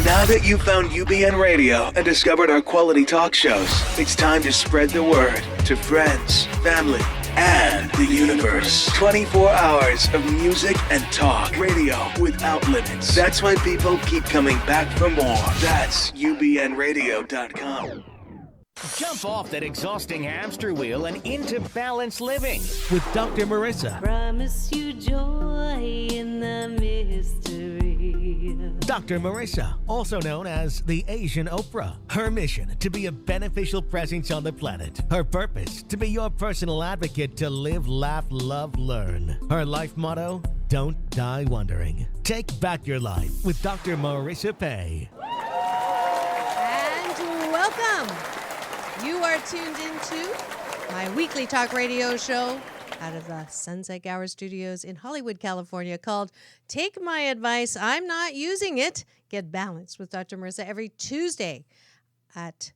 Now that you've found UBN Radio and discovered our quality talk shows, it's time to spread the word to friends, family, and the universe. 24 hours of music and talk. Radio without limits. That's why people keep coming back for more. That's ubnradio.com. Jump off that exhausting hamster wheel and into balanced living with Dr. Marissa. Promise you joy in the mystery. Dr. Marissa, also known as the Asian Oprah. Her mission, to be a beneficial presence on the planet. Her purpose, to be your personal advocate to live, laugh, love, learn. Her life motto, don't die wondering. Take back your life with Dr. Marissa Pay. And welcome. You are tuned into my weekly talk radio show out of the Sunset Gower Studios in Hollywood, California, called Take My Advice, I'm Not Using It. Get Balanced with Dr. Marissa every Tuesday at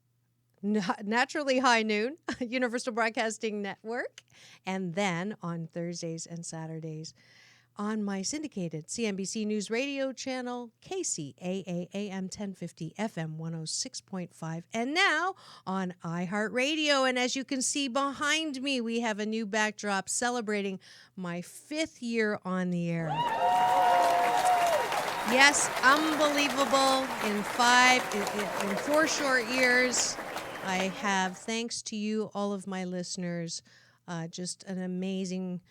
naturally high noon, Universal Broadcasting Network, and then on Thursdays and Saturdays on my syndicated CNBC News Radio channel, KCAA AM 1050 FM 106.5, and now on iHeartRadio. And as you can see behind me, we have a new backdrop celebrating my 5th year on the air. Yes, unbelievable. In 4 short years, I have, thanks to you, all of my listeners, just an amazing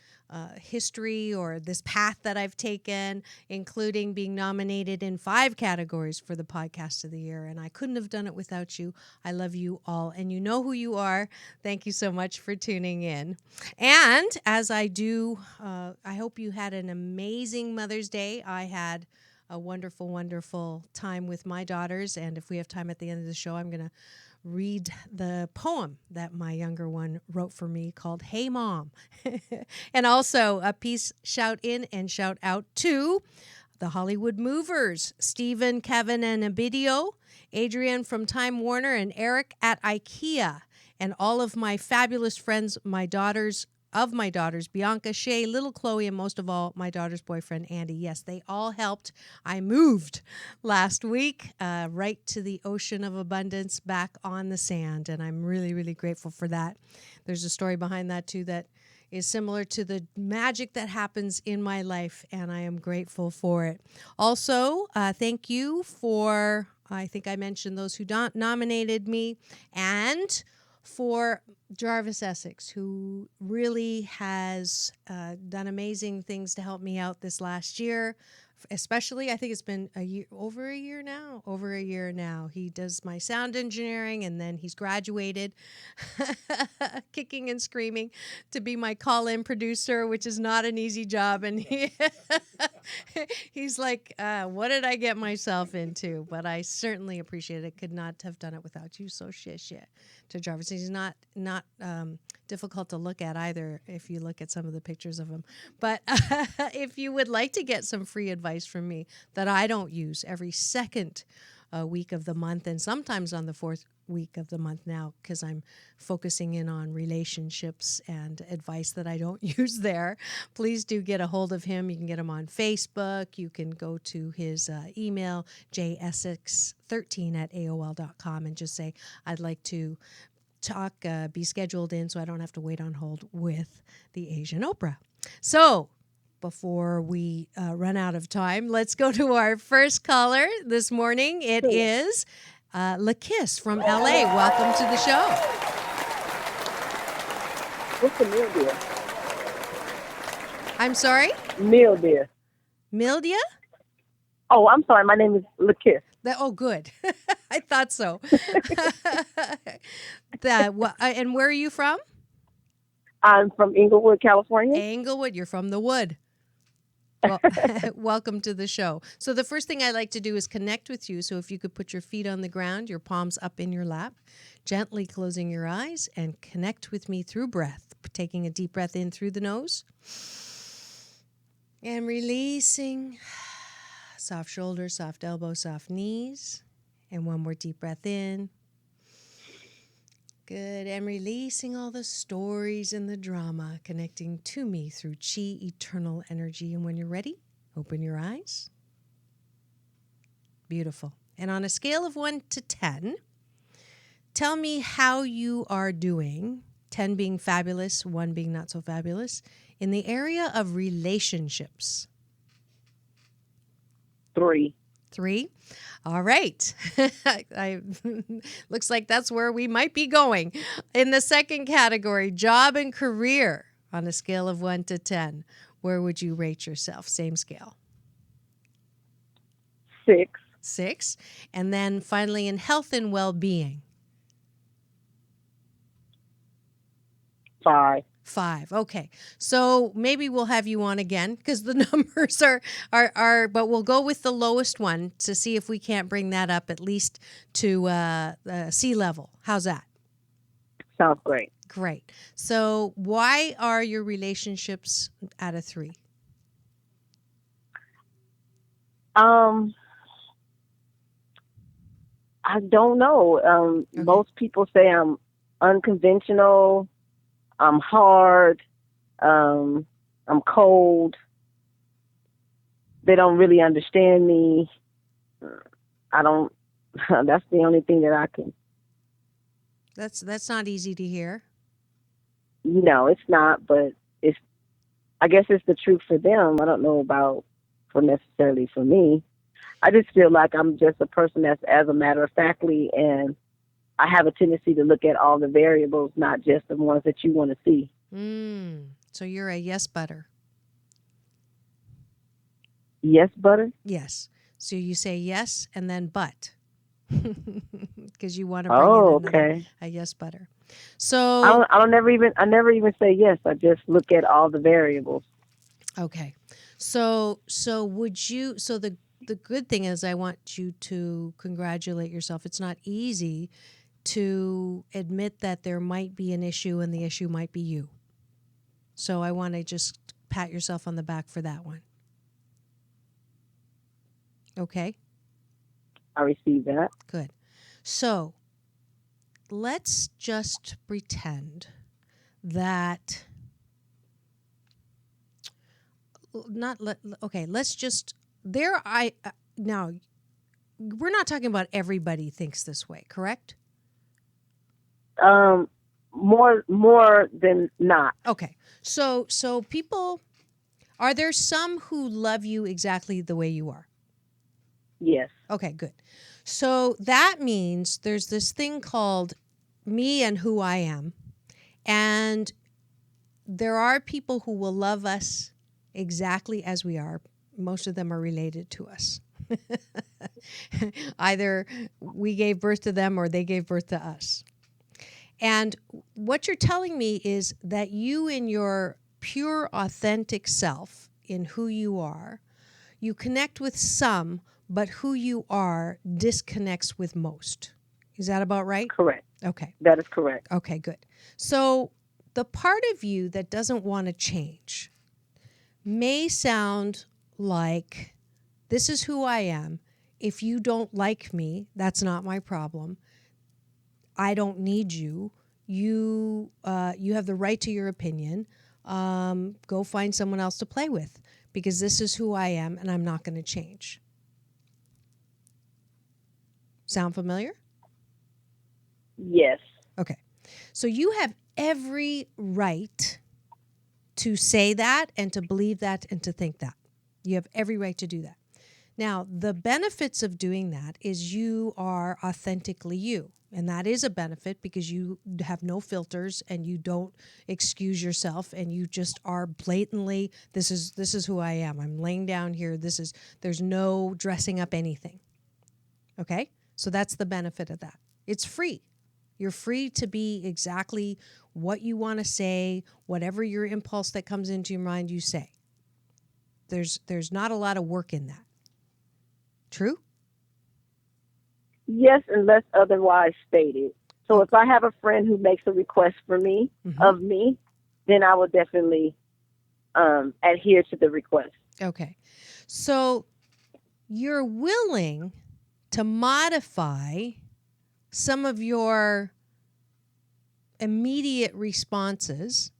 history, or this path that I've taken, including being nominated in 5 categories for the Podcast of the Year. And I couldn't have done it without you. I love you all, and you know who you are. Thank you so much for tuning in. And as I do, I hope you had an amazing Mother's Day. I had a wonderful, wonderful time with my daughters. And if we have time at the end of the show, I'm going to read the poem that my younger one wrote for me called Hey Mom. And also a piece shout in and shout out to the Hollywood Movers, Stephen, Kevin, and Abidio, Adrian from Time Warner, and Eric at IKEA, and all of my fabulous friends, my daughters, Bianca, Shay, little Chloe, and most of all, my daughter's boyfriend, Andy. Yes, they all helped. I moved last week right to the ocean of abundance, back on the sand, and I'm really, really grateful for that. There's a story behind that, too, that is similar to the magic that happens in my life, and I am grateful for it. Also, thank you for, I think I mentioned those who nominated me, and for Jarvis Essex, who really has done amazing things to help me out this last year. Especially, I think it's been over a year now. He does my sound engineering, and then he's graduated, kicking and screaming, to be my call-in producer, which is not an easy job. And he's like, what did I get myself into? But I certainly appreciate it. Could not have done it without you. So shit to Jarvis. He's not difficult to look at either, if you look at some of the pictures of him. But if you would like to get some free advice from me that I don't use every second week of the month, and sometimes on the 4th week of the month now, because I'm focusing in on relationships and advice that I don't use there, please do get a hold of him. You can get him on Facebook. You can go to his email, jsx13@aol.com, and just say, I'd like to talk, be scheduled in, so I don't have to wait on hold with the Asian Oprah. So before we run out of time, let's go to our first caller this morning. It is Lakiss from LA. Welcome to the show. What's the meal deal? I'm sorry? Meal deal. Mildia? Oh, I'm sorry. My name is Lakiss. Oh, good. I thought so. And where are you from? I'm from Inglewood, California. Inglewood. You're from the wood. Well, welcome to the show. So the first thing I like to do is connect with you. So if you could put your feet on the ground, your palms up in your lap, gently closing your eyes, and connect with me through breath, taking a deep breath in through the nose and releasing. Soft shoulders, soft elbows, soft knees. And one more deep breath in. Good. And releasing all the stories and the drama, connecting to me through chi, eternal energy. And when you're ready, open your eyes. Beautiful. And on a scale of 1 to 10, tell me how you are doing, 10 being fabulous, 1 being not so fabulous, in the area of relationships. 3. 3. All right. Looks like that's where we might be going. In the second category, job and career, on a scale of 1 to 10, where would you rate yourself? Same scale. 6. 6. And then finally, in health and well-being. 5. 5. Okay. So maybe we'll have you on again because the numbers are, but we'll go with the lowest one to see if we can't bring that up at least to sea level. How's that? Sounds great. Great. So why are your relationships at a 3? I don't know. Okay. Most people say I'm unconventional. I'm hard. I'm cold. They don't really understand me. I don't. That's the only thing that I can. That's not easy to hear. No, it's not. But it's. I guess it's the truth for them. I don't know about for necessarily for me. I just feel like I'm just a person that's as a matter of factly, and I have a tendency to look at all the variables, not just the ones that you want to see. So you're a yes butter. Yes, butter? Yes. So you say yes and then but. Because you want to bring in a yes butter. So I never even say yes. I just look at all the variables. okay. So would you the good thing is I want you to congratulate yourself. It's not easy to admit that there might be an issue and the issue might be you. So I want to just pat yourself on the back for that one. Okay? I receive that. Good. So let's just pretend that let's just now we're not talking about everybody thinks this way, correct? More than not. Okay. So people, are there some who love you exactly the way you are? Yes. Okay, good. So that means there's this thing called me and who I am. And there are people who will love us exactly as we are. Most of them are related to us. Either we gave birth to them or they gave birth to us. And what you're telling me is that you, in your pure, authentic self, in who you are, you connect with some, but who you are disconnects with most. Is that about right? Correct. Okay. That is correct. Okay, good. So the part of you that doesn't want to change may sound like, this is who I am. If you don't like me, that's not my problem. I don't need you. You have the right to your opinion. Go find someone else to play with because this is who I am and I'm not going to change. Sound familiar? Yes. Okay. So you have every right to say that and to believe that and to think that. You have every right to do that. Now, the benefits of doing that is you are authentically you. And that is a benefit because you have no filters and you don't excuse yourself and you just are blatantly, this is who I am. I'm laying down here. There's no dressing up anything. Okay? So that's the benefit of that. It's free. You're free to be exactly what you want to say, whatever your impulse that comes into your mind, you say. There's not a lot of work in that. True? Yes, unless otherwise stated. So if I have a friend who makes a request for me, of me, then I will definitely adhere to the request. Okay. So you're willing to modify some of your immediate responses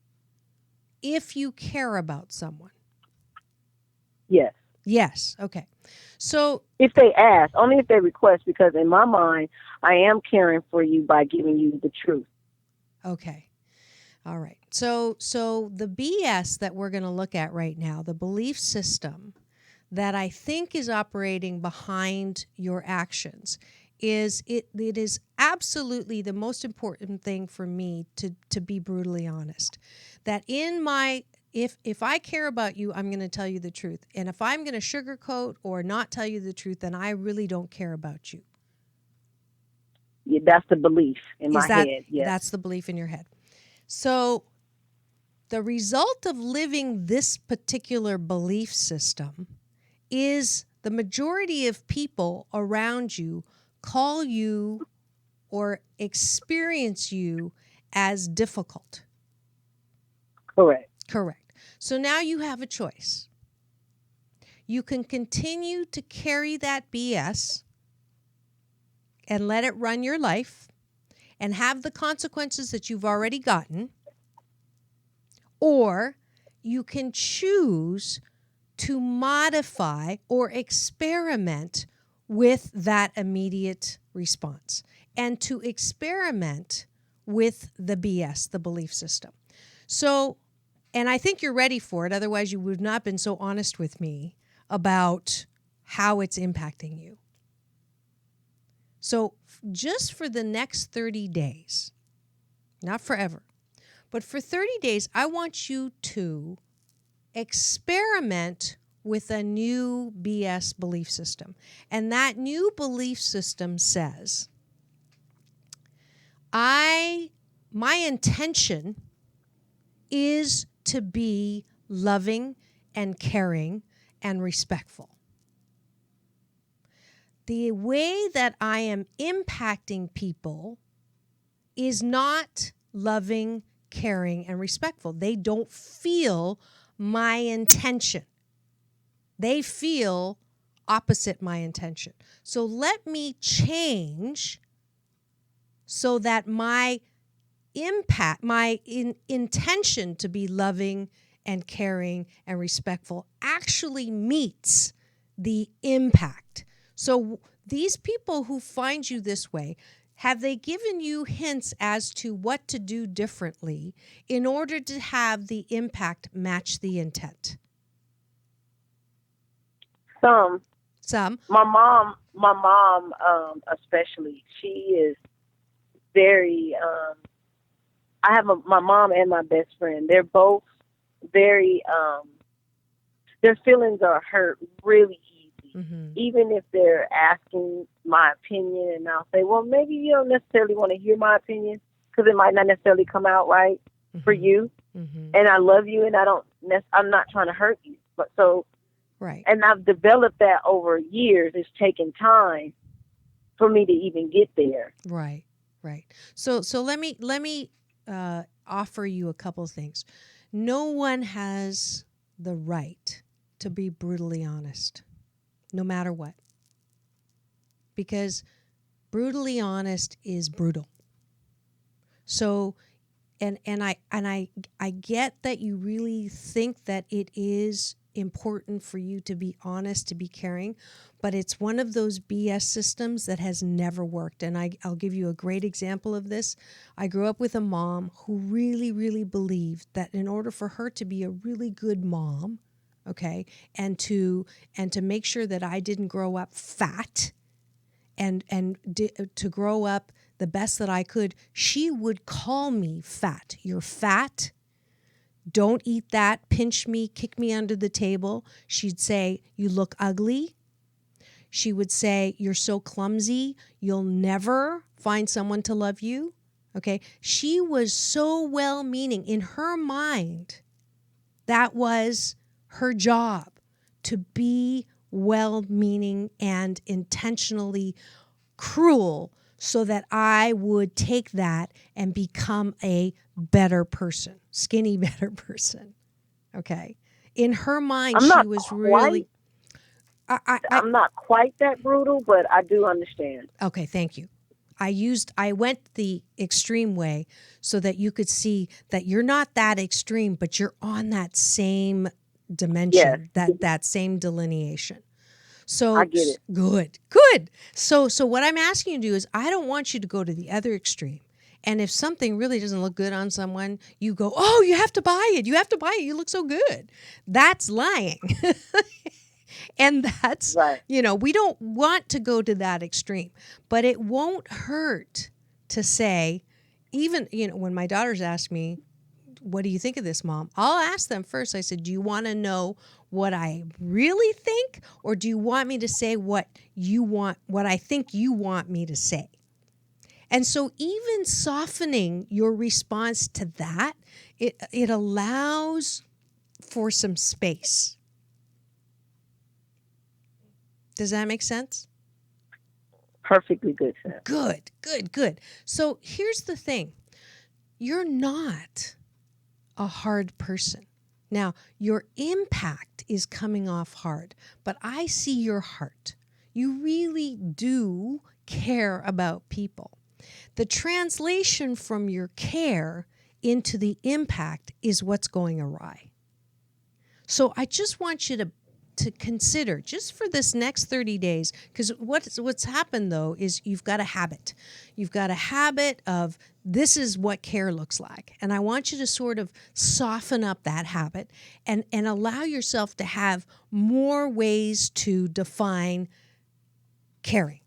if you care about someone. Yes. Yes. Okay. So, If they ask, only if they request, because in my mind, I am caring for you by giving you the truth. okay. All right. So the BS that we're going to look at right now, the belief system that I think is operating behind your actions, is it is absolutely the most important thing for me to be brutally honest. That in my if I care about you, I'm going to tell you the truth. And if I'm going to sugarcoat or not tell you the truth, then I really don't care about you. Yeah, that's the belief in my head. Yes. That's the belief in your head. So the result of living this particular belief system is the majority of people around you call you or experience you as difficult. Correct. Correct. So now you have a choice. You can continue to carry that BS and let it run your life and have the consequences that you've already gotten, or you can choose to modify or experiment with that immediate response and to experiment with the BS, the belief system. So, and I think you're ready for it. Otherwise, you would not have been so honest with me about how it's impacting you. So just for the next 30 days, not forever, but for 30 days, I want you to experiment with a new BS belief system. And that new belief system says, my intention is to be loving and caring and respectful. The way that I am impacting people is not loving, caring, and respectful. They don't feel my intention. They feel opposite my intention. So let me change so that my impact, my intention to be loving and caring and respectful actually meets the impact. So these people who find you this way, have they given you hints as to what to do differently in order to have the impact match the intent? Some. My mom, especially, she is very. I have my mom and my best friend. They're both very. Their feelings are hurt really easy, even if they're asking my opinion, and I'll say, "Well, maybe you don't necessarily want to hear my opinion because it might not necessarily come out right for you." And I love you, and I'm not trying to hurt you, but so. Right. And I've developed that over years. It's taken time for me to even get there. Right. So let me offer you a couple things. No one has the right to be brutally honest, no matter what, because brutally honest is brutal. So, and I get that you really think that it is important for you to be honest, to be caring, but it's one of those BS systems that has never worked. And I'll give you a great example of this. I grew up with a mom who really, really believed that in order for her to be a really good mom, okay, and to make sure that I didn't grow up fat and to grow up the best that I could, she would call me fat. You're fat. Don't eat that, pinch me, kick me under the table. She'd say, you look ugly. She would say, you're so clumsy, you'll never find someone to love you. Okay. She was so well-meaning. In her mind, that was her job, to be well-meaning and intentionally cruel so that I would take that and become a better person, skinny, better person. Okay. In her mind, she was really... I'm not quite that brutal, but I do understand. Okay, thank you. I went the extreme way so that you could see that you're not that extreme, but you're on that same dimension, that same delineation. So I get it. Good. So what I'm asking you to do is, I don't want you to go to the other extreme. And if something really doesn't look good on someone, you go, oh, you have to buy it. You have to buy it. You look so good. That's lying. And that's, Right. we don't want to go to that extreme. But it won't hurt to say, even, when my daughters ask me, what do you think of this, Mom? I'll ask them first. I said, do you want to know what I really think? Or do you want me to say what I think you want me to say? And so even softening your response to that, it allows for some space. Does that make sense? Perfectly good sense. Good. So here's the thing. You're not a hard person. Now, your impact is coming off hard, but I see your heart. You really do care about people. The translation from your care into the impact is what's going awry. So I just want you to consider, just for this next 30 days, because what's happened, though, is you've got a habit. You've got a habit of, this is what care looks like. And I want you to sort of soften up that habit and allow yourself to have more ways to define caring.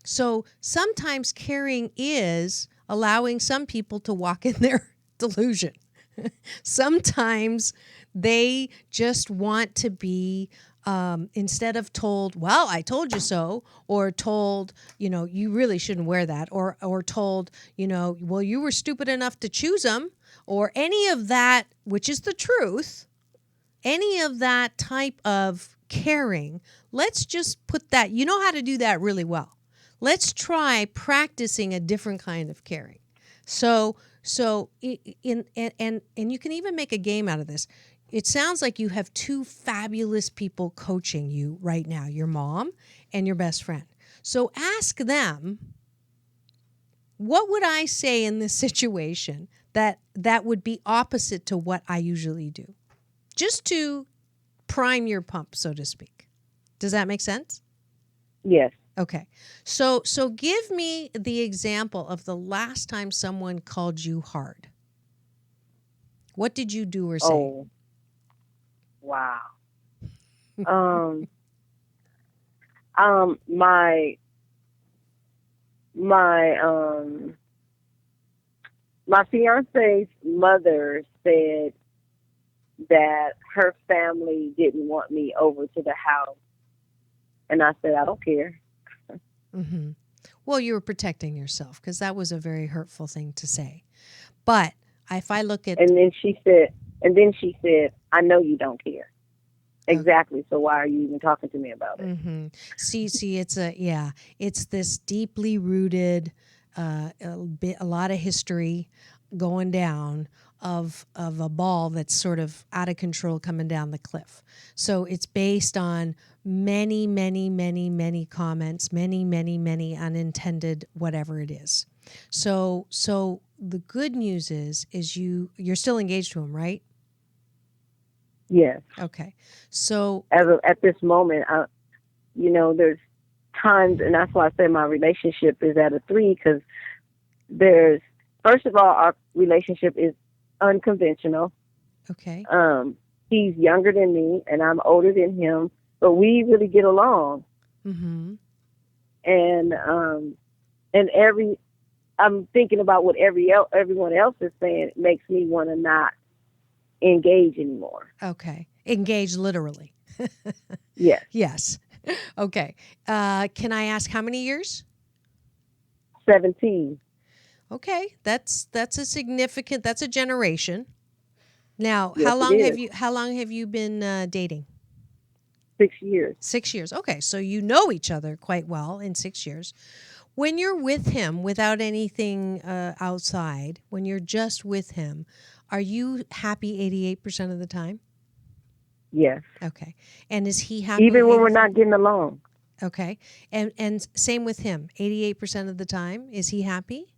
So sometimes caring is allowing some people to walk in their delusion. Sometimes they just want to be, instead of told, well, I told you so, or told, you really shouldn't wear that, or told, well, you were stupid enough to choose them, or any of that, which is the truth, any of that type of caring. Let's just put that, you know how to do that really well. Let's try practicing a different kind of caring. So you can even make a game out of this. It sounds like you have two fabulous people coaching you right now, your mom and your best friend. So ask them, what would I say in this situation that would be opposite to what I usually do? Just to prime your pump, so to speak. Does that make sense? Yes. Okay. So give me the example of the last time someone called you hard. What did you do or say? Oh, wow. My fiance's mother said that her family didn't want me over to the house. And I said, I don't care. Mm-hmm. Well, you were protecting yourself, because that was a very hurtful thing to say. But if I look at... And then she said, I know you don't care. Exactly. So why are you even talking to me about it? Mm-hmm. See, it's this deeply rooted, a lot of history going down of a ball that's sort of out of control coming down the cliff. So it's based on many, many, many, many comments, many, many, many unintended whatever it is. So the good news is you're still engaged to him, right? Yes. Okay. So at this moment, there's times, and that's why I say my relationship is at a 3, because first of all, our relationship is unconventional. Okay. He's younger than me, and I'm older than him, but we really get along. Mm-hmm. And I'm thinking about what everyone else is saying. It makes me want to not engage anymore. Okay. Engage literally. Yes. Yes. Okay. Can I ask how many years? 17. Okay. That's a generation. Now, Yes, how long have you been dating? 6 years. 6 years. Okay. So you know each other quite well in 6 years. When you're with him without anything outside, when you're just with him, are you happy 88% of the time? Yes. Okay. And is he happy? Even when we're not getting along. Okay. And same with him. 88% of the time, is he happy?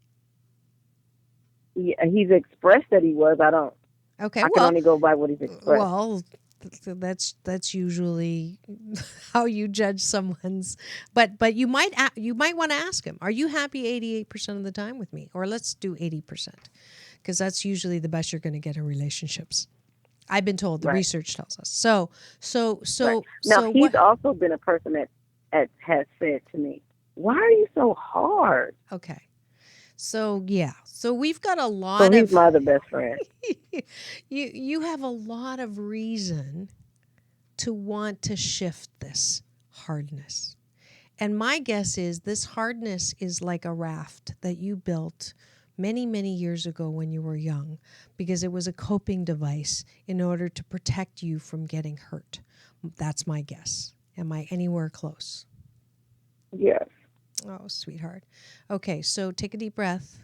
Yeah, he's expressed that he was. I don't. Okay. I can only go by what he's expressed. Well, So that's usually how you judge someone's. But you might want to ask him, are you happy 88% of the time with me? Or let's do 80%, because that's usually the best you're going to get in relationships. I've been told, the Right. research tells us. So Right. Now, so he's what? also been a person that has said to me, "Why are you so hard?" Okay. So yeah. So we've got a So lot he's of my other best friend. you have a lot of reason to want to shift this hardness. And my guess is this hardness is like a raft that you built many, many years ago when you were young, because it was a coping device in order to protect you from getting hurt. That's my guess. Am I anywhere close? Yes. Oh, sweetheart. Okay, so take a deep breath.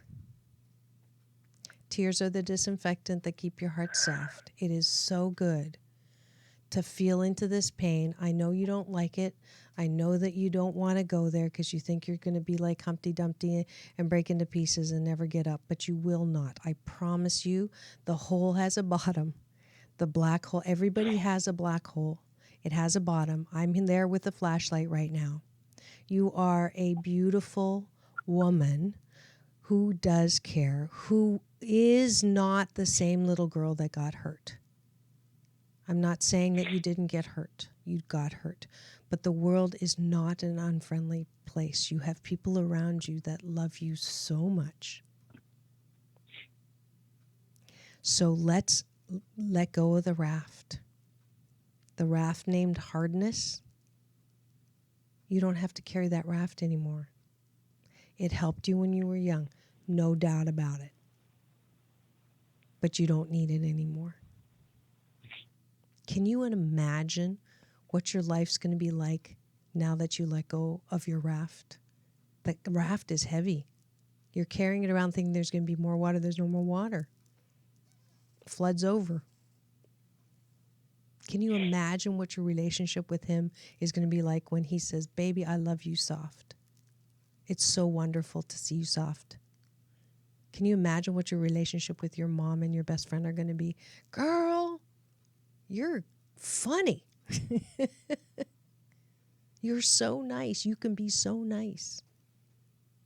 Tears are the disinfectant that keep your heart soft. It is so good to feel into this pain. I know you don't like it. I know that you don't want to go there because you think you're going to be like Humpty Dumpty and break into pieces and never get up, but you will not. I promise you, the hole has a bottom. The black hole, everybody has a black hole. It has a bottom. I'm in there with a flashlight right now. You are a beautiful woman who does care, who is not the same little girl that got hurt. I'm not saying that you didn't get hurt. You got hurt. But the world is not an unfriendly place. You have people around you that love you so much. So let's let go of the raft. The raft named hardness. You don't have to carry that raft anymore. It helped you when you were young, no doubt about it. But you don't need it anymore. Can you imagine what your life's going to be like now that you let go of your raft? The raft is heavy. You're carrying it around thinking there's going to be more water. There's no more water. Flood's over. Can you imagine what your relationship with him is going to be like when he says, "Baby, I love you soft. It's so wonderful to see you soft." Can you imagine what your relationship with your mom and your best friend are going to be? "Girl, you're funny. You're so nice. You can be so nice."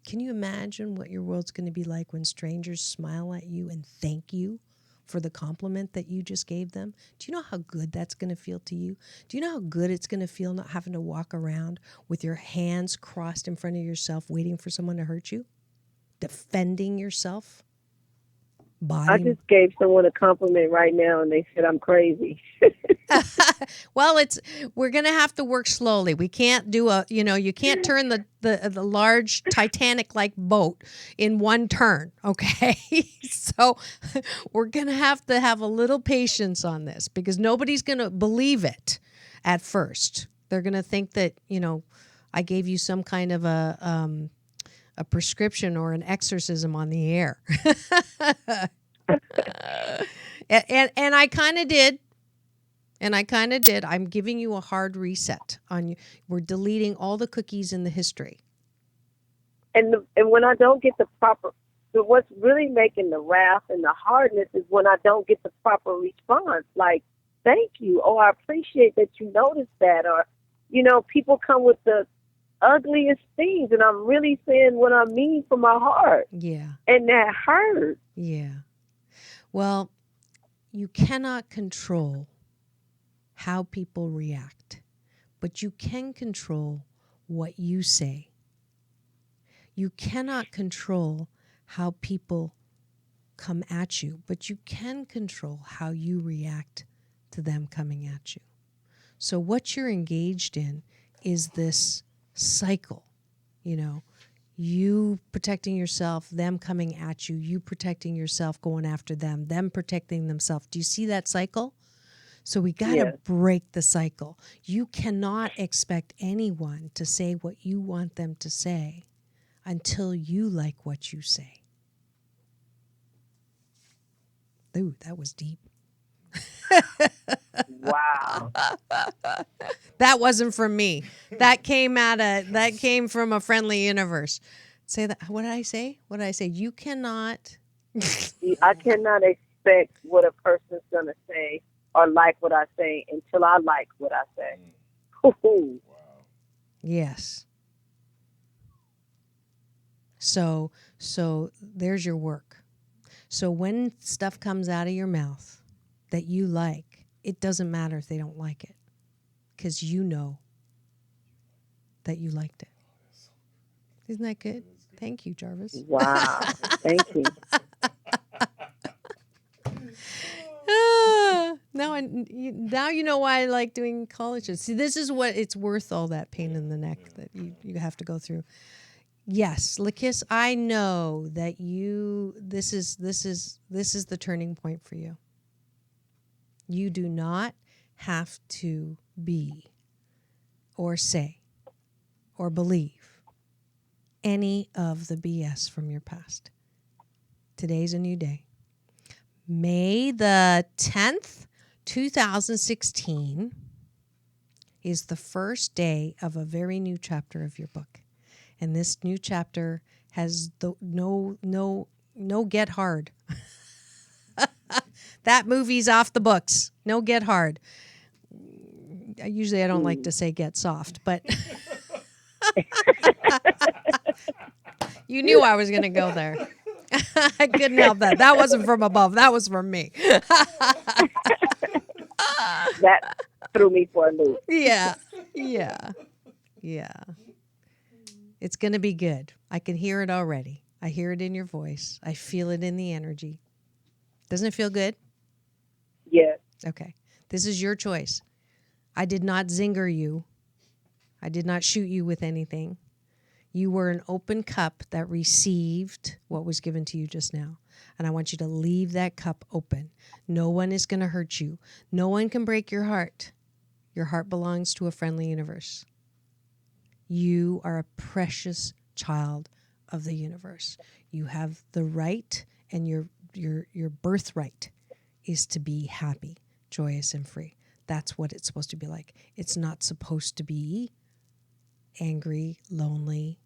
Can you imagine what your world's going to be like when strangers smile at you and thank you for the compliment that you just gave them? Do you know how good that's going to feel to you? Do you know how good it's going to feel not having to walk around with your hands crossed in front of yourself waiting for someone to hurt you? Defending yourself? I just gave someone a compliment right now, and they said I'm crazy. Well, we're going to have to work slowly. We can't do you can't turn the large Titanic-like boat in one turn, okay? So we're going to have a little patience on this, because nobody's going to believe it at first. They're going to think that, I gave you some kind of a prescription or an exorcism on the air. And I kind of did. I'm giving you a hard reset on you. We're deleting all the cookies in the history. And when I don't get the proper, what's really making the wrath and the hardness is when I don't get the proper response. Like, thank you. Oh, I appreciate that you noticed that. Or, people come with the ugliest things, and I'm really saying what I mean from my heart. Yeah. And that hurts. Yeah. Well, you cannot control how people react, but you can control what you say. You cannot control how people come at you, but you can control how you react to them coming at you. So what you're engaged in is this cycle, you protecting yourself, them coming at you, you protecting yourself, going after them protecting themselves. Do you see that cycle? So we got to break the cycle. You cannot expect anyone to say what you want them to say until you like what you say. Ooh, that was deep. Wow. That wasn't from me. That came from a friendly universe. Say that. What did I say? You cannot. I cannot expect what a person's going to say or like what I say until I like what I say. Ooh. Yes. So there's your work. So when stuff comes out of your mouth that you like, it doesn't matter if they don't like it, because you know that you liked it. Isn't that good? Thank you, Jarvis. Wow. Thank you. Now you know why I like doing colleges. See, this is what it's worth, all that pain in the neck that you have to go through. Yes, Lakiss, I know that this is the turning point for you. You do not have to be or say or believe any of the BS from your past. Today's a new day. May the 10th, 2016 is the first day of a very new chapter of your book. And this new chapter has no Get Hard. That movie's off the books. No Get Hard. Usually I don't like to say Get Soft, but you knew I was going to go there. I couldn't help that. That wasn't from above. That was from me. That threw me for a loop. Yeah. It's going to be good. I can hear it already. I hear it in your voice. I feel it in the energy. Doesn't it feel good? Yes. Okay. This is your choice. I did not zinger you. I did not shoot you with anything. You were an open cup that received what was given to you just now. And I want you to leave that cup open. No one is going to hurt you. No one can break your heart. Your heart belongs to a friendly universe. You are a precious child of the universe. You have the right, and your birthright is to be happy, joyous, and free. That's what it's supposed to be like. It's not supposed to be angry, lonely.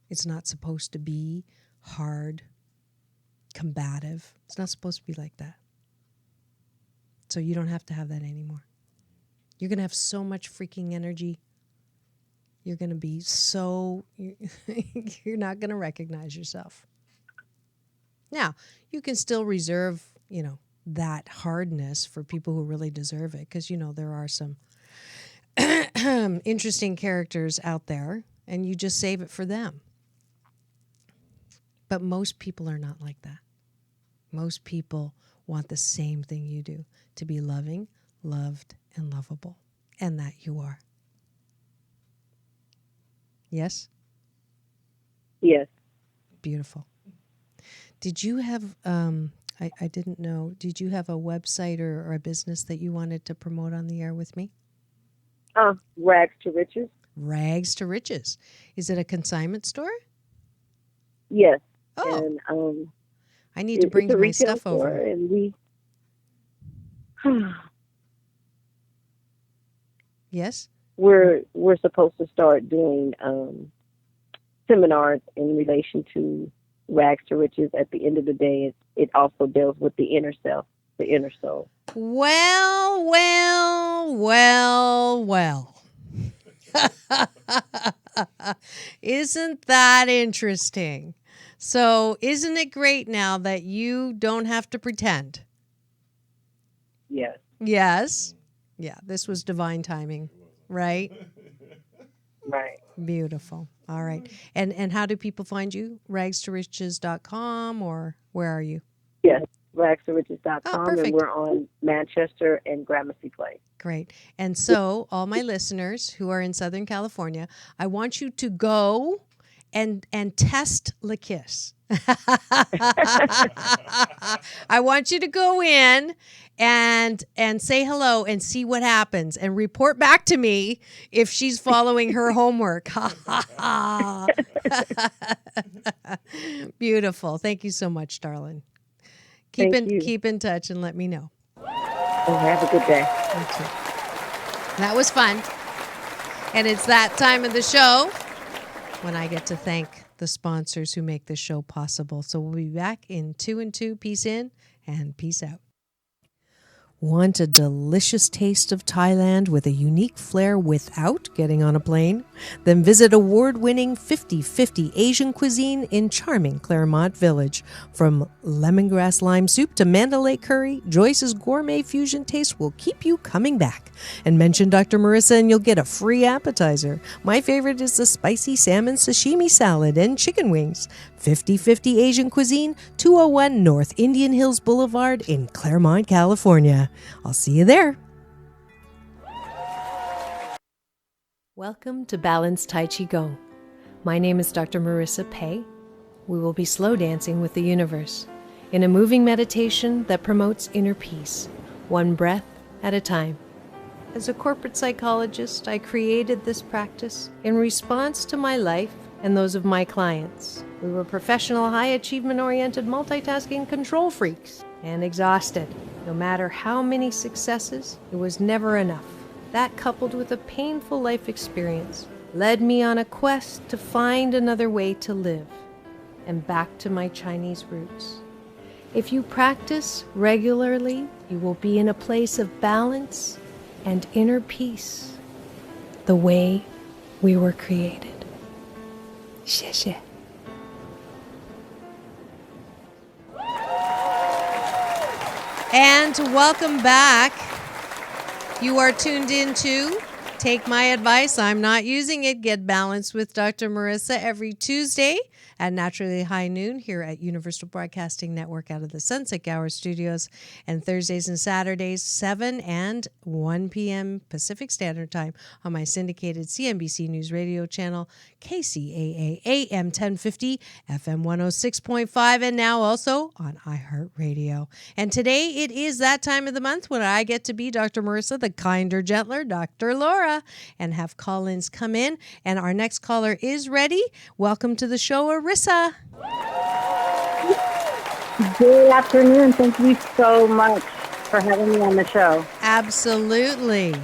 It's not supposed to be hard, combative. It's not supposed to be like that. So you don't have to have that anymore. You're going to have so much freaking energy. You're going to be so, you're not going to recognize yourself. Now, you can still reserve, that hardness for people who really deserve it, because, there are some interesting characters out there, and you just save it for them. But most people are not like that. Most people want the same thing you do, to be loving, loved, and lovable, and that you are. Yes? Yes. Beautiful. Did you have, I didn't know, did you have a website or a business that you wanted to promote on the air with me? Rags to Riches. Rags to Riches. Is it a consignment store? Yes. Oh. And I need to bring it's a my retail stuff over. store, and we Yes? we're supposed to start doing seminars in relation to Rags to Riches. At the end of the day, it also deals with the inner self, the inner soul. Well. Isn't that interesting? So isn't it great now that you don't have to pretend? Yes. Yes. Yeah, this was divine timing, right? Right. Beautiful. All right. And how do people find you? Ragstoriches.com, or where are you? Yes. Ragstoriches.com, Oh, perfect. and we're on Manchester and Gramercy Place. Great. And so all my listeners who are in Southern California, I want you to go and test Lakiss. I want you to go in and say hello and see what happens, and report back to me if she's following her homework. Beautiful. Thank you so much, darling. Keep in touch and let me know. Oh, have a good day. You too. That was fun. And it's that time of the show when I get to thank the sponsors who make this show possible. So we'll be back in 2 and 2. Peace in and peace out. Want a delicious taste of Thailand with a unique flair without getting on a plane? Then visit award-winning 50/50 Asian cuisine in charming Claremont Village. From lemongrass lime soup to Mandalay curry, Joyce's gourmet fusion taste will keep you coming back. And mention Dr. Marissa and you'll get a free appetizer. My favorite is the spicy salmon sashimi salad and chicken wings. 50/50 Asian cuisine, 201 North Indian Hills Boulevard in Claremont, California. I'll see you there. Welcome to Balanced Tai Chi Gong. My name is Dr. Marissa Pei. We will be slow dancing with the universe in a moving meditation that promotes inner peace, one breath at a time. As a corporate psychologist, I created this practice in response to my life and those of my clients. We were professional, high achievement-oriented, multitasking control freaks and exhausted. No matter how many successes, it was never enough. That, coupled with a painful life experience, led me on a quest to find another way to live and back to my Chinese roots. If you practice regularly, you will be in a place of balance and inner peace, the way we were created. 谢谢. And welcome back. You are tuned into Take My Advice. I'm not using it. Get Balanced with Dr. Marissa every Tuesday at naturally high noon here at Universal Broadcasting Network out of the Sunset Gower Studios, and Thursdays and Saturdays 7 and 1 p.m. Pacific Standard Time on my syndicated CNBC News Radio channel, KCAA AM 1050, FM 106.5, and now also on iHeartRadio. And today it is that time of the month when I get to be Dr. Marissa, the kinder, gentler Dr. Laura, and have call-ins come in. And our next caller is ready. Welcome to the show, Arisa. Good afternoon. Thank you so much for having me on the show. Absolutely.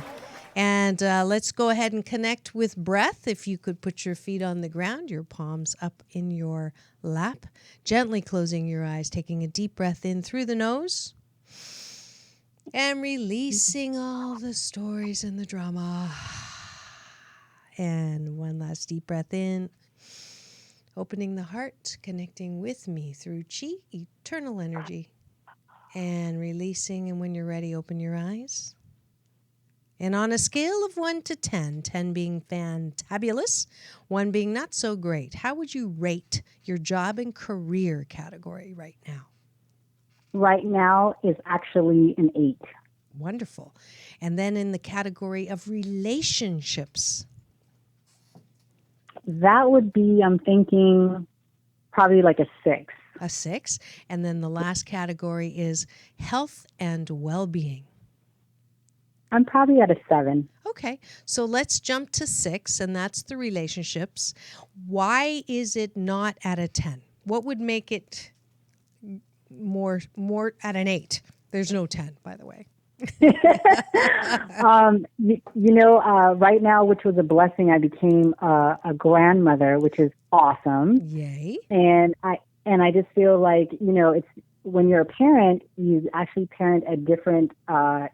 And let's go ahead and connect with breath. If you could put your feet on the ground, your palms up in your lap, gently closing your eyes, taking a deep breath in through the nose and releasing all the stories and the drama. And one last deep breath in, opening the heart, connecting with me through chi, eternal energy, and releasing. And when you're ready, open your eyes. And on a scale of 1 to 10, 10 being fantabulous, 1 being not so great, how would you rate your job and career category right now? Right now is actually an 8. Wonderful. And then in the category of relationships? That would be, I'm thinking, probably like a 6. A 6. And then the last category is health and well-being. I'm probably at a 7. Okay, so let's jump to 6, and that's the relationships. Why is it not at a 10? What would make it more at an 8? There's no 10, by the way. Right now, which was a blessing, I became a grandmother, which is awesome. Yay. And I just feel like, it's when you're a parent, you actually parent at different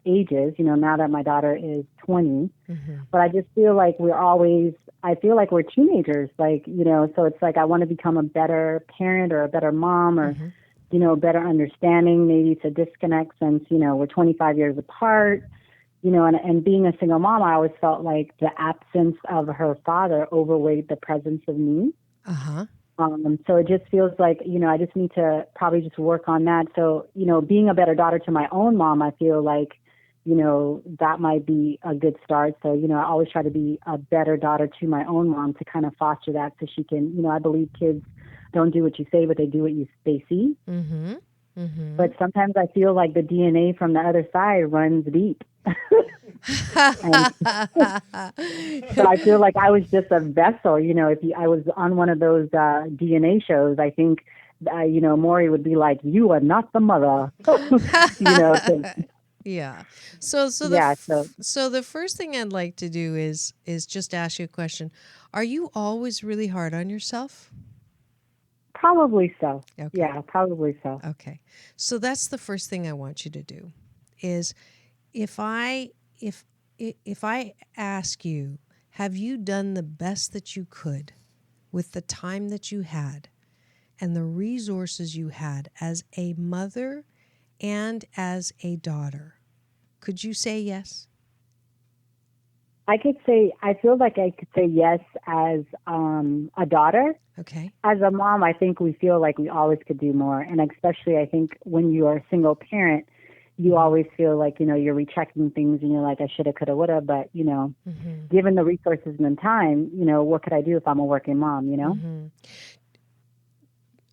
ages, now that my daughter is 20. Mm-hmm. But I just feel like I feel like we're teenagers, so it's like I want to become a better parent or a better mom or, better understanding. Maybe it's a disconnect since, we're 25 years apart, and being a single mom, I always felt like the absence of her father overweighed the presence of me. Uh-huh. So it just feels like, I just need to probably just work on that. So, being a better daughter to my own mom, I feel like, that might be a good start. So, I always try to be a better daughter to my own mom to kind of foster that so she can, I believe kids don't do what you say, but they do what they see. Mm-hmm. Mm-hmm. But sometimes I feel like the DNA from the other side runs deep. But I feel like I was just a vessel, I was on one of those DNA shows, I think, Maury would be like, you are not the mother, Yeah. So the first thing I'd like to do is just ask you a question. Are you always really hard on yourself? Probably so. Okay. Yeah, probably so. Okay. So that's the first thing I want you to do is if I ask you, have you done the best that you could with the time that you had and the resources you had as a mother and as a daughter? Could you say yes? I feel like I could say yes as a daughter. Okay. As a mom, I think we feel like we always could do more. And especially, I think when you are a single parent, you always feel like, you're rechecking things and you're like, I shoulda, coulda, woulda. But, given the resources and the time, what could I do if I'm a working mom,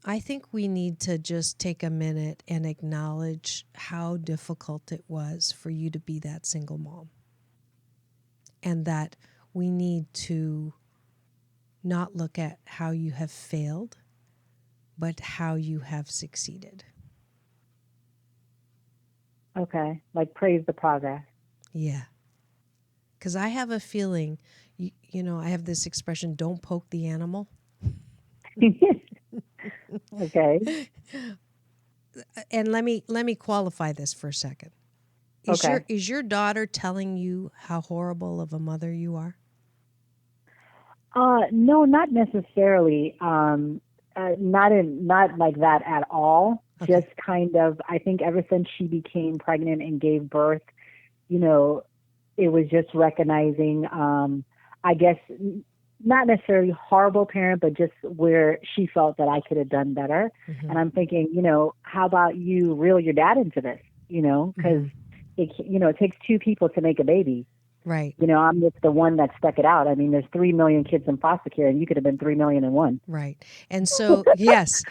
I think we need to just take a minute and acknowledge how difficult it was for you to be that single mom. And that we need to not look at how you have failed, but how you have succeeded. Okay. Like praise the progress. Yeah. Because I have a feeling, I have this expression, don't poke the animal. Okay. And let me qualify this for a second. Is your daughter telling you how horrible of a mother you are? No, not necessarily. Not like that at all. Okay. Just kind of, I think ever since she became pregnant and gave birth, it was just recognizing, I guess, not necessarily horrible parent, but just where she felt that I could have done better. Mm-hmm. And I'm thinking, how about you reel your dad into this, because it takes two people to make a baby. Right. I'm just the one that stuck it out. I mean, there's 3 million kids in foster care, and you could have been 3 million and one. Right. And so, yes,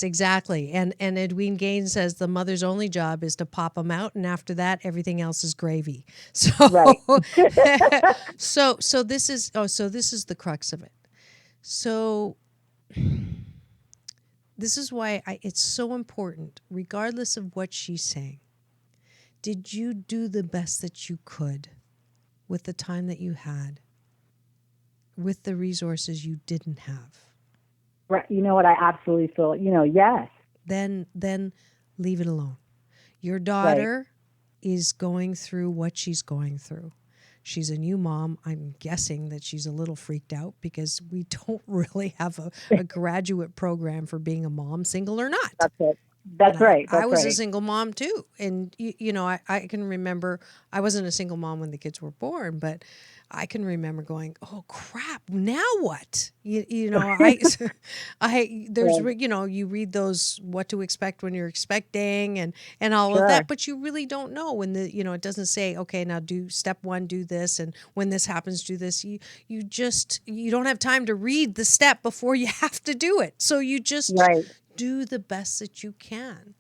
exactly. And Edwene Gaines says the mother's only job is to pop them out, and after that, everything else is gravy. So, Right. so this is the crux of it. So, this is why it's so important, regardless of what she's saying. Did you do the best that you could with the time that you had, with the resources you didn't have? Right. You know what? I absolutely feel, yes. Then leave it alone. Your daughter is going through what she's going through. She's a new mom. I'm guessing that she's a little freaked out because we don't really have a graduate program for being a mom, single or not. That's it. That's right. I was a single mom too. And, I can remember, I wasn't a single mom when the kids were born, but I can remember going, oh crap, now what? You read those what to expect when you're expecting and all of that, but you really don't know when it doesn't say, okay, now do step 1, do this. And when this happens, do this. You don't have time to read the step before you have to do it. So you just do the best that you can.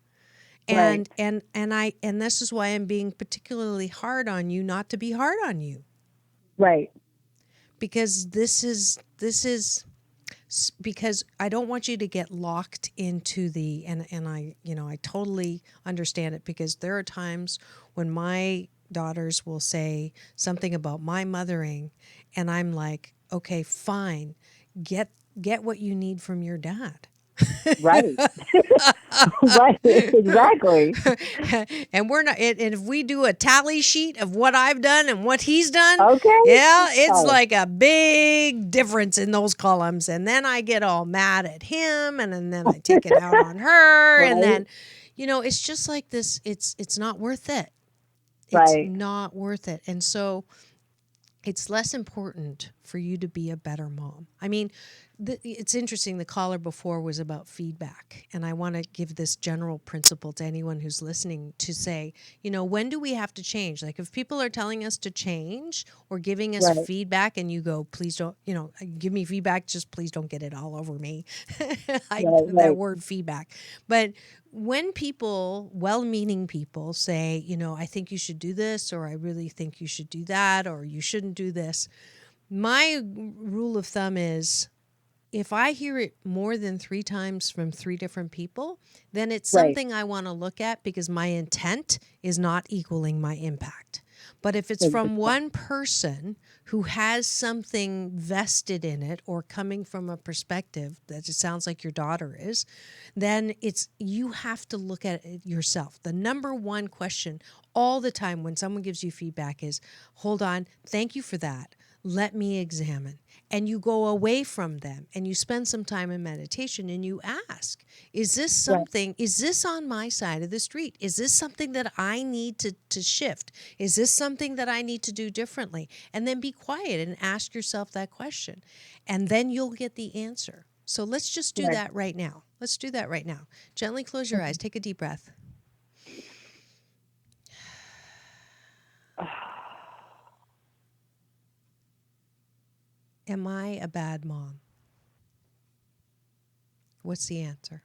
And this is why I'm being particularly hard on you, not to be hard on you. Right. Because this is because I don't want you to get locked into and I totally understand it, because there are times when my daughters will say something about my mothering and I'm like, okay, fine, get what you need from your dad. Right. Right. Exactly. And we're not. And if we do a tally sheet of what I've done and what he's done, okay, yeah, it's like a big difference in those columns. And then I get all mad at him, and then I take it out on her, and then, it's just like this. It's not worth it. It's not worth it. And so, it's less important for you to be a better mom. I mean, it's interesting. The caller before was about feedback. And I want to give this general principle to anyone who's listening to say, when do we have to change? Like if people are telling us to change or giving us feedback and you go, please don't, give me feedback, just please don't get it all over me. That word feedback. But when people, well-meaning people say, I think you should do this, or I really think you should do that, or you shouldn't do this, my rule of thumb is if I hear it more than 3 times from 3 different people, then it's something I want to look at, because my intent is not equaling my impact. But if it's from one person who has something vested in it or coming from a perspective that it sounds like your daughter is, then you have to look at it yourself. The number one question all the time when someone gives you feedback is, hold on, thank you for that. Let me examine. And you go away from them and you spend some time in meditation and you ask, is this something, is this on my side of the street? Is this something that I need to shift? Is this something that I need to do differently? And then be quiet and ask yourself that question. And then you'll get the answer. So let's just do that right now. Let's do that right now. Gently close your eyes. Take a deep breath. Am I a bad mom? What's the answer?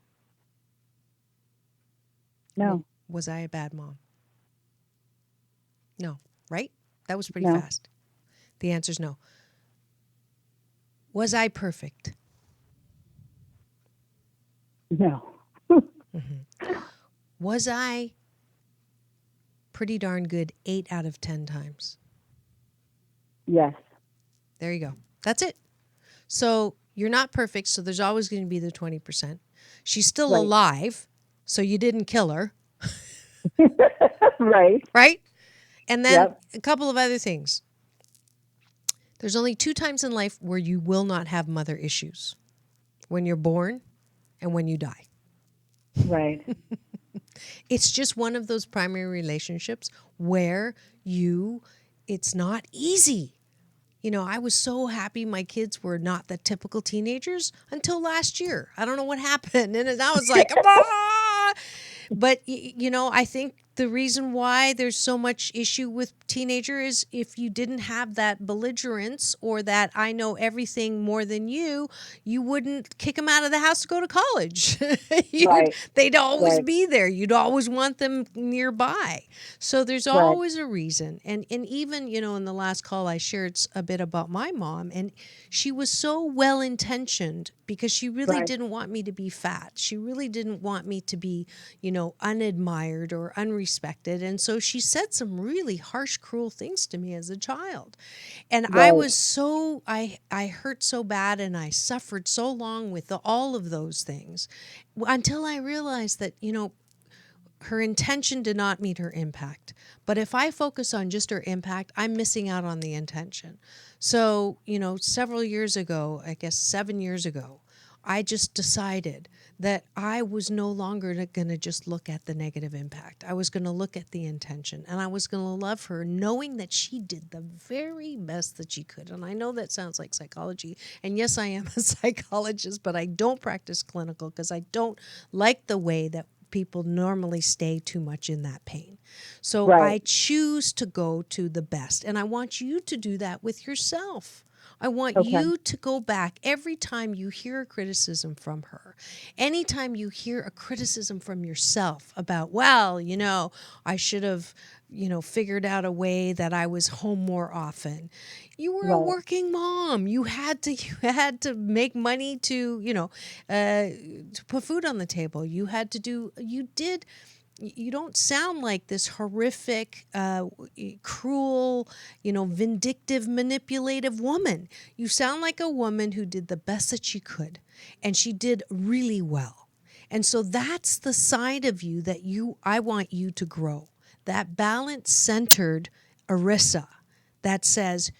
No. Was I a bad mom? No, right? That was pretty No. fast. The answer is no. Was I perfect? No. Was I pretty darn good 8 out of 10 times? Yes. There you go. That's it. So you're not perfect, so there's always going to be the 20%. She's still alive, so you didn't kill her. Right. Right? And then a couple of other things. There's only 2 times in life where you will not have mother issues. When you're born and when you die. Right. It's just one of those primary relationships where it's not easy. You know, I was so happy my kids were not the typical teenagers until last year. I don't know what happened. And I was like, ah! But, you know, I think the reason why there's so much issue with teenager is if you didn't have that belligerence or that I know everything more than you wouldn't kick them out of the house to go to college. They'd always be there. You'd always want them nearby. So there's always a reason. And even, you know, in the last call, I shared a bit about my mom, and she was so well-intentioned because she really didn't want me to be fat. She really didn't want me to be, you know, unadmired or unrespected. And so she said some really harsh, cruel things to me as a child. And I was so, I hurt so bad and I suffered so long with all of those things until I realized that, you know, her intention did not meet her impact. But if I focus on just her impact, I'm missing out on the intention. So, you know, several years ago, I guess 7 years ago, I just decided that I was no longer going to just look at the negative impact. I was going to look at the intention, and I was going to love her knowing that she did the very best that she could. And I know that sounds like psychology. And yes, I am a psychologist, but I don't practice clinical because I don't like the way that people normally stay too much in that pain. So I choose to go to the best. And I want you to do that with yourself. I want you to go back every time you hear a criticism from her. Anytime you hear a criticism from yourself about, well, you know, I should have, you know, figured out a way that I was home more often. You were a working mom. You had to make money to, you know, to put food on the table. You don't sound like this horrific, cruel, you know, vindictive, manipulative woman. You sound like a woman who did the best that she could, and she did really well. And so that's the side of you that I want you to grow. That balance-centered Arisa that says,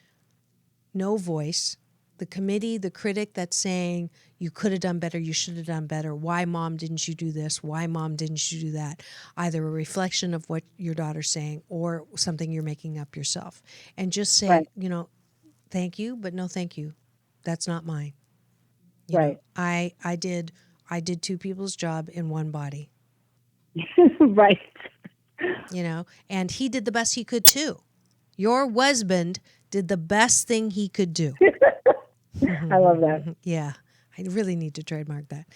no voice, the committee, the critic that's saying, you could have done better, you should have done better, why mom didn't you do this, why mom didn't you do that, either a reflection of what your daughter's saying or something you're making up yourself. And just say, you know, thank you, but no thank you. That's not mine. You know, I did 2 people's job in one body. You know, and he did the best he could too. Your husband did the best thing he could do. I love that. Yeah. I really need to trademark that.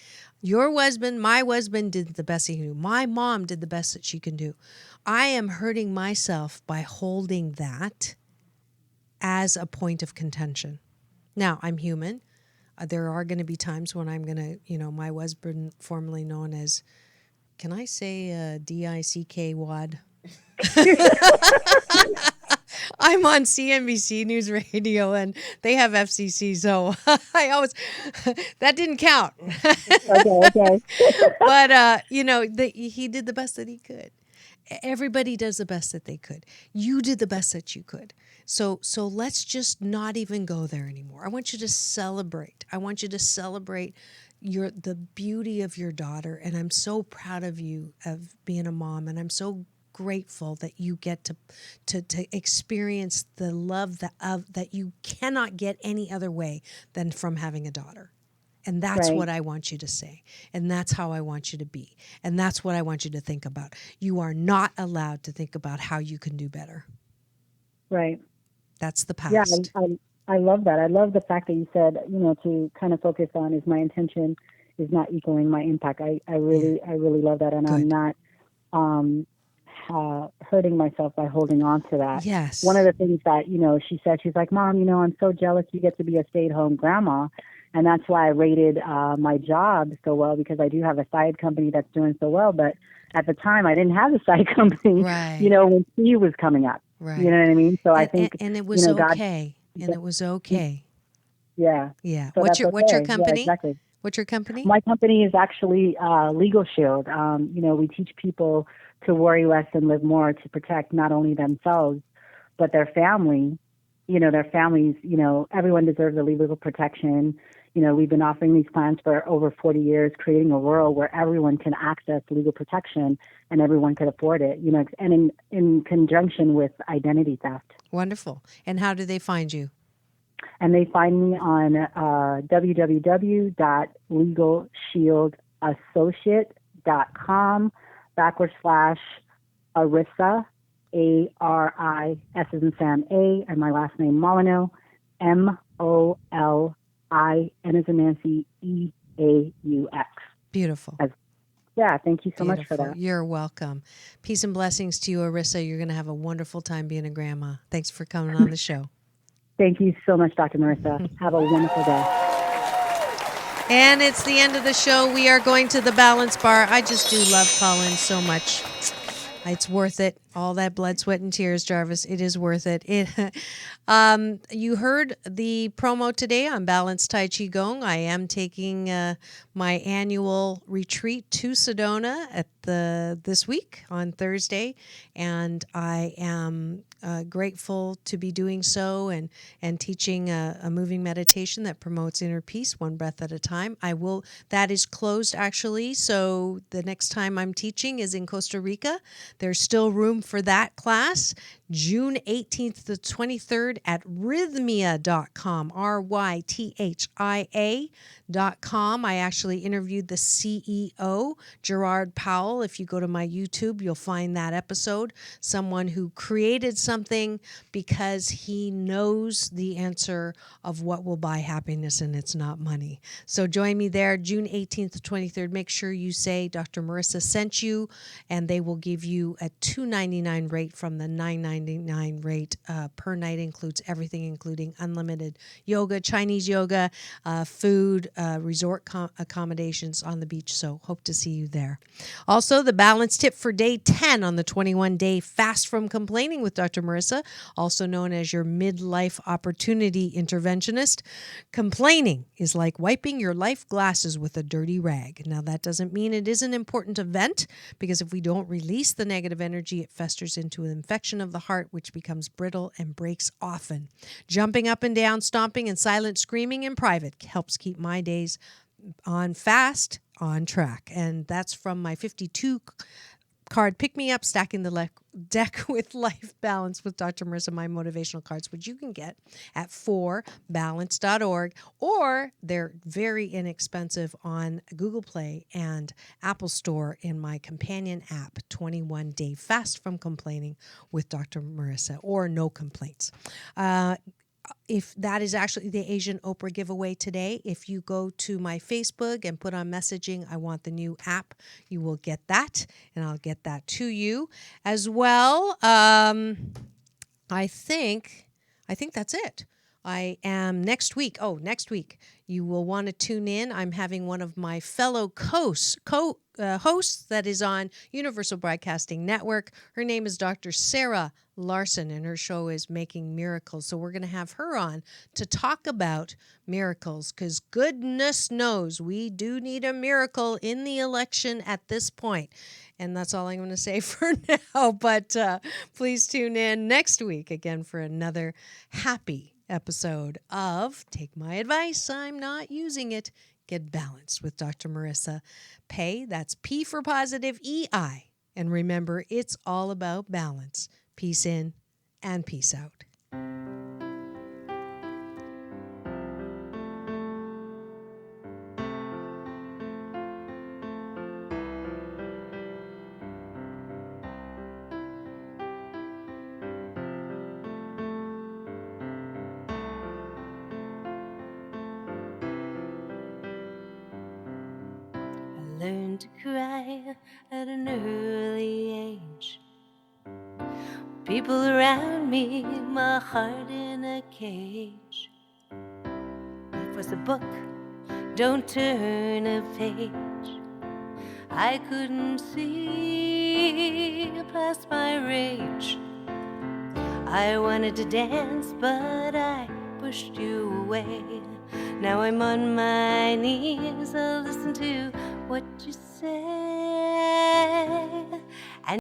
Your husband, my husband did the best he can do. My mom did the best that she can do. I am hurting myself by holding that as a point of contention. Now, I'm human. There are going to be times when I'm going to, you know, my husband, formerly known as, can I say DICK WAD? I'm on CNBC News Radio and they have FCC, so I always that didn't count. Okay. But he did the best that he could. Everybody does the best that they could. You did the best that you could. So let's just not even go there anymore. I want you to celebrate. I want you to celebrate the beauty of your daughter, and I'm so proud of you of being a mom, and I'm so grateful that you get to experience the love that you cannot get any other way than from having a daughter. And that's Right. what I want you to say. And that's how I want you to be. And that's what I want you to think about. You are not allowed to think about how you can do better. Right. That's the Yeah, past. I love that. I love the fact that you said, to kind of focus on is my intention is not equaling my impact. I really love that. And Good. I'm not hurting myself by holding on to that. Yes. One of the things that, she said, she's like, Mom, I'm so jealous you get to be a stay-at-home grandma. And that's why I rated my job so well, because I do have a side company that's doing so well. But at the time, I didn't have a side company, Right. when she was coming up. Right. You know what I mean? So I think, and it was okay. God, and it was okay. Yeah. Yeah. So What's that's your okay. company? Yeah, exactly. What's your company? My company is actually Legal Shield. We teach people to worry less and live more to protect not only themselves, but their family. Their families, everyone deserves a legal protection. We've been offering these plans for over 40 years, creating a world where everyone can access legal protection and everyone could afford it, and in conjunction with identity theft. Wonderful. And how do they find you? And they find me on www.legalshieldassociate.com/Arisa, ARIS as in Sam, A, and my last name Molyneux, MOLIN as in Nancy, EAUX. Beautiful. Yeah, thank you so much Beautiful. for that. You're welcome. Peace and blessings to you, Arisa. You're going to have a wonderful time being a grandma. Thanks for coming on the show. Thank you so much, Dr. Marissa. Have a wonderful day. And it's the end of the show. We are going to the Balance Bar. I just do love Colin so much. It's worth it. All that blood, sweat, and tears, Jarvis. It is worth it. You heard the promo today on Balanced Tai Chi Gong. I am taking my annual retreat to Sedona at this week on Thursday, and I am grateful to be doing so and teaching a moving meditation that promotes inner peace, one breath at a time. That is closed actually, so the next time I'm teaching is in Costa Rica. There's still room for that class, June 18th to 23rd at rhythmia.com, RYTHIA.com. I actually interviewed the CEO, Gerard Powell. If you go to my YouTube, you'll find that episode. Someone who created something because he knows the answer of what will buy happiness, and it's not money. So join me there, June 18th to 23rd. Make sure you say Dr. Marissa sent you, and they will give you a $299 rate from the $999 rate per night. Includes everything, including unlimited yoga, Chinese yoga, food, resort accommodations on the beach. So hope to see you there. Also, the balance tip for day 10 on the 21-day fast from complaining with Dr. Marissa, also known as your midlife opportunity interventionist. Complaining is like wiping your life glasses with a dirty rag. Now, that doesn't mean it isn't important to vent, because if we don't release the negative energy, it festers into an infection of the heart, which becomes brittle and breaks often. Jumping up and down, stomping, and silent screaming in private helps keep my days on track. And that's from my 52 card Pick Me Up, Stacking the Deck with Life Balance with Dr. Marissa, my motivational cards, which you can get at 4balance.org, or they're very inexpensive on Google Play and Apple Store in my companion app, 21-Day Fast from Complaining with Dr. Marissa, or No Complaints. If that is actually the Asian Oprah giveaway today, if you go to my Facebook and put on messaging, I want the new app, you will get that, and I'll get that to you as well. I think that's it. I am next week. Next week you will want to tune in. I'm having one of my fellow hosts that is on Universal Broadcasting Network. Her name is Dr. Sarah Larson, and her show is Making Miracles. So we're going to have her on to talk about miracles, because goodness knows we do need a miracle in the election at this point. And that's all I'm going to say for now. But please tune in next week again for another happy episode of Take My Advice, I'm Not Using It. Get Balanced with Dr. Marissa Pay. That's P for positive, EI. And remember, it's all about balance. Peace in and peace out. Learned to cry at an early age. People around me, my heart in a cage. Life was a book, don't turn a page. I couldn't see past my rage. I wanted to dance, but I pushed you away. Now I'm on my knees, I'll listen to what you say.